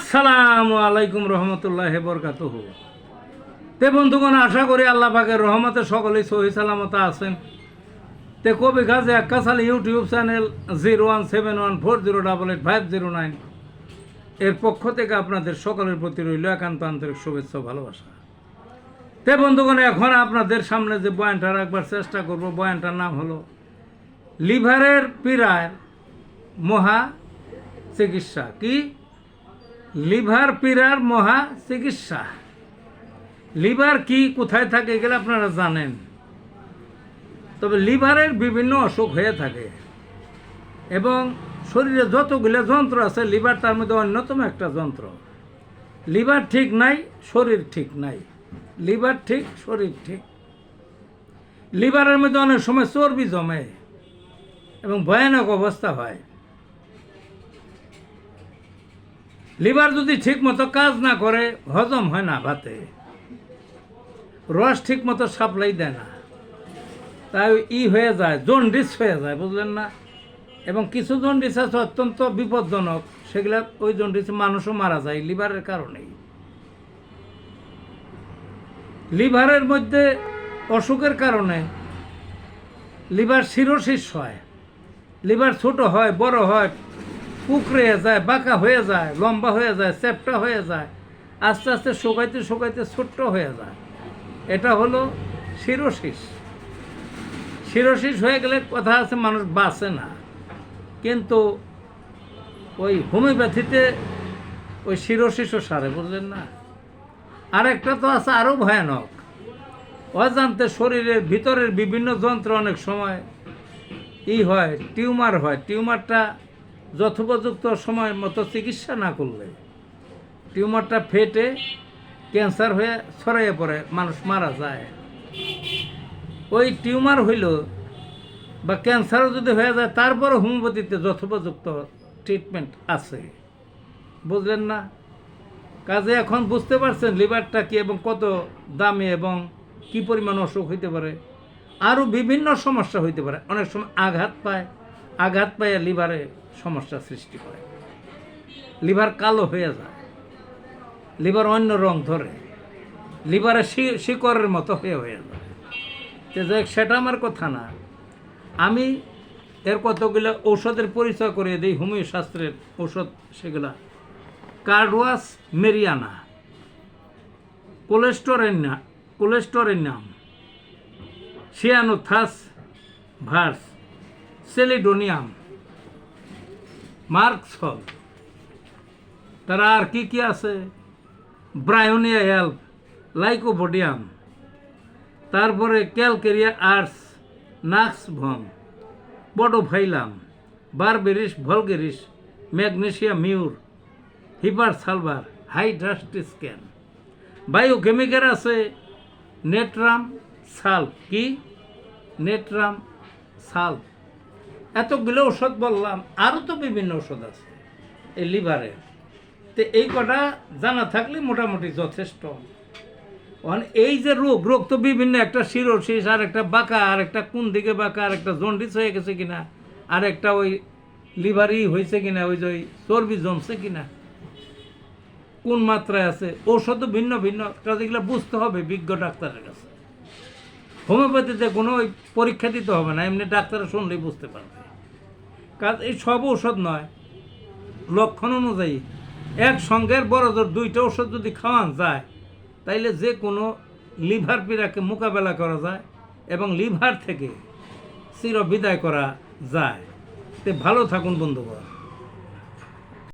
আসসালামু আলাইকুম রহমতুল্লাহ বরকাতুহ। তে বন্ধুগণ, আশা করি আল্লাহ পাকের রহমতে সকলেই সহি সালামত আছেন। তে কবি গাজী আক্কাস আলী ইউটিউব চ্যানেল 017140885009 এর পক্ষ থেকে আপনাদের সকলের প্রতি রইল একান্ত আন্তরিক শুভেচ্ছা ও ভালোবাসা। তে বন্ধুগণ, এখন আপনাদের সামনে যে বয়ানটা রাখবার চেষ্টা করব, বয়ানটার নাম হলো লিভারের পীড়ার মহা চিকিৎসা। কি? লিভার পীড়ার মহা চিকিৎসা। লিভার কি, কোথায় থাকে এগুলো আপনারা জানেন। তবে লিভারের বিভিন্ন অসুখ হয়ে থাকে এবং শরীরে যতগুলো যন্ত্র আছে লিভার তার মধ্যে অন্যতম একটা যন্ত্র। লিভার ঠিক নাই, শরীর ঠিক নাই। লিভার ঠিক, শরীর ঠিক। লিভারের মধ্যে অনেক সময় চর্বি জমে এবং ভয়ানক অবস্থা হয়। লিভার যদি ঠিক মতো কাজ না করে হজম হয় না, ভাতে রস ঠিক মতো সাপ্লাই দেয় না, তাই হয়ে যায়, জন্ডিস হয়ে যায়, বুঝলেন না। এবং কিছু জন্ডিস আছে অত্যন্ত বিপজ্জনক, সেগুলা ওই জন্ডিসে মানুষও মারা যায় লিভারের কারণেই। লিভারের মধ্যে অসুখের কারণে লিভার সিরোসিস হয়, লিভার ছোট হয়, বড় হয়, কুকড়ে যায়, বাঁকা হয়ে যায়, লম্বা হয়ে যায়, চ্যাপ্টা হয়ে যায়, আস্তে আস্তে শুকাইতে শুকাইতে ছোট্ট হয়ে যায়। এটা হলো সিরোসিস। সিরোসিস হয়ে গেলে কথা আছে মানুষ বাঁচে না, কিন্তু ওই হোমিওপ্যাথিতে ওই সিরোসিসও সারে, বুঝলেন না। আর একটা তো আছে আরও ভয়ানক, অজান্তে শরীরের ভিতরের বিভিন্ন যন্ত্র অনেক সময় হয়, টিউমার হয়। টিউমারটা যথোপযুক্ত সময় মতো চিকিৎসা না করলে টিউমারটা ফেটে ক্যান্সার হয়ে ছড়িয়ে পড়ে, মানুষ মারা যায়। ওই টিউমার হইল বা ক্যান্সারও যদি হয়ে যায়, তারপরে হোমিওপ্যাথিতে যথোপযুক্ত ট্রিটমেন্ট আছে, বুঝলেন না। কাজে এখন বুঝতে পারছেন লিভারটা কি এবং কত দামি এবং কি পরিমাণ অসুখ হইতে পারে। আরও বিভিন্ন সমস্যা হইতে পারে। অনেক সময় আঘাত পায় লিভারে সমস্যা সৃষ্টি করে, লিভার কালো হয়ে যায়, লিভার অন্য রং ধরে, লিভারের শিকড়ের মতো হয়ে যায়। যাই, সেটা আমার কথা না। আমি এর কতগুলো ঔষধের পরিচয় করে দিই, হোমিও শাস্ত্রের ঔষধ সেগুলা: কার্ডওয়াস মেরিয়ানা, কোলেস্টোরেনিয়াম, সিয়ানোথাস ভার্স, সেলিডোনিয়াম, মার্কসল। তারা আর কি কি আছে? ব্রায়োনিয়া হেল্প, লাইকোপোডিয়াম, তারপরে ক্যালকেরিয়া আর্টস, Nux vom, Podophyllum, Berberis vulgaris, Magnesia mur, Hepar sulphur, Hydrastis can. Biochemical আছে নেট্রাম সাল্ফ। কি? Natrum sulph. এতগুলো ওষুধ বললাম, আরও তো বিভিন্ন ওষুধ আছে এই লিভারের। তো এই কটা জানা থাকলে মোটামুটি যথেষ্ট। এই যে রোগ তো বিভিন্ন, একটা সিরোসিস, আর একটা বাঁকা, আর একটা কোন দিকে বাঁকা, আর একটা জন্ডিস হয়ে গেছে কিনা, আর একটা ওই লিভারই হয়েছে কিনা, ওই যে চর্বি জমছে কিনা, কোন মাত্রায় আছে, ঔষধ ভিন্ন ভিন্ন। যেগুলো বুঝতে হবে বিজ্ঞ ডাক্তারের কাছে। হোমিওপ্যাথিতে কোনো ওই পরীক্ষা দিতে হবে না, এমনি ডাক্তার শুনলেই বুঝতে পারবে। কাজ এই সব ঔষধ নয়, লক্ষণ অনুযায়ী একসঙ্গে বড় জোর 2টা ওষুধ যদি খাওয়ান যায়, তাইলে যে কোনো লিভার পীড়াকে মোকাবেলা করা যায় এবং লিভার থেকে চির বিদায় করা যায়। তে ভালো থাকুন বন্ধুগণ।